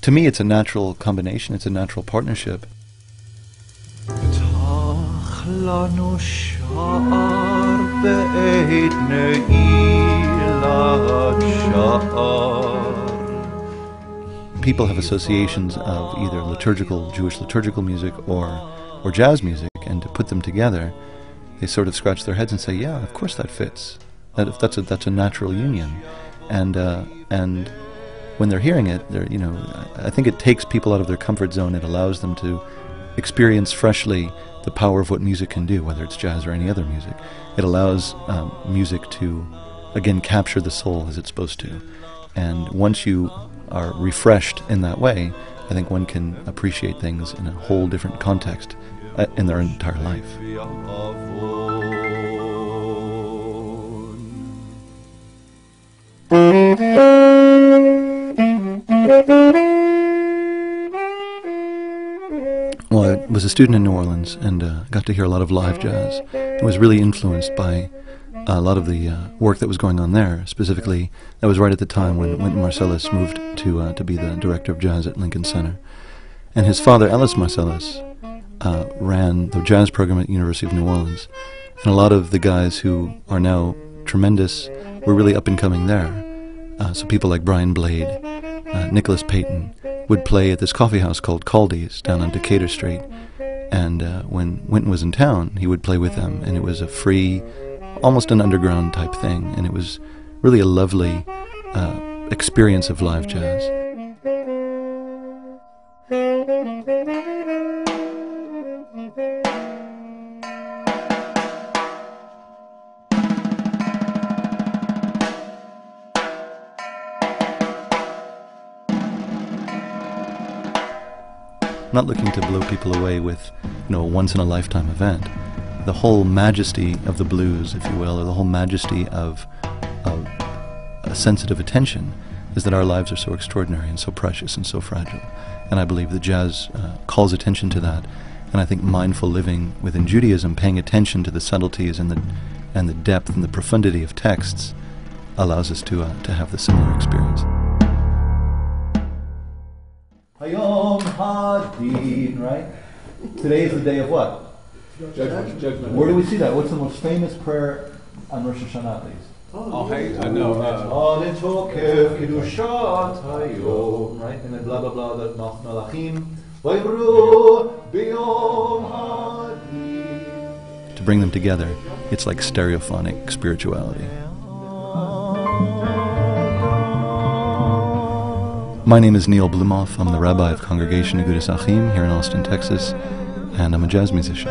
to me, it's a natural combination. It's a natural partnership. People have associations of either Jewish liturgical music or jazz music, and to put them together, they sort of scratch their heads and say, "Yeah, of course that fits. That's a natural union." And when they're hearing it, I think it takes people out of their comfort zone. It allows them to experience freshly the power of what music can do, whether it's jazz or any other music. It allows music to, again, capture the soul as it's supposed to. And once you are refreshed in that way, I think one can appreciate things in a whole different context in their entire life. Well, I was a student in New Orleans and got to hear a lot of live jazz. I was really influenced by a lot of the work that was going on there. Specifically, that was right at the time when Wynton Marsalis moved to be the director of jazz at Lincoln Center. And his father, Ellis Marsalis, ran the jazz program at the University of New Orleans. And a lot of the guys who are now tremendous were really up and coming there. So people like Brian Blade, Nicholas Payton, would play at this coffee house called Caldy's down on Decatur Street. And when Wynton was in town, he would play with them. And it was a free, almost an underground type thing. And it was really a lovely experience of live jazz. Not looking to blow people away with, a once-in-a-lifetime event. The whole majesty of the blues, if you will, or the whole majesty of a sensitive attention, is that our lives are so extraordinary and so precious and so fragile. And I believe that jazz calls attention to that. And I think mindful living within Judaism, paying attention to the subtleties and the depth and the profundity of texts, allows us to have the similar experience. Hayom Hadin, right? Today is the day of what? Judgment. Where do we see that? What's the most famous prayer on Rosh Hashanah, please? I know. Right? And then blah blah blah, the Malachim. To bring them together, it's like stereophonic spirituality. My name is Neil Blumofe. I'm the rabbi of Congregation Agudas Achim here in Austin, Texas, and I'm a jazz musician.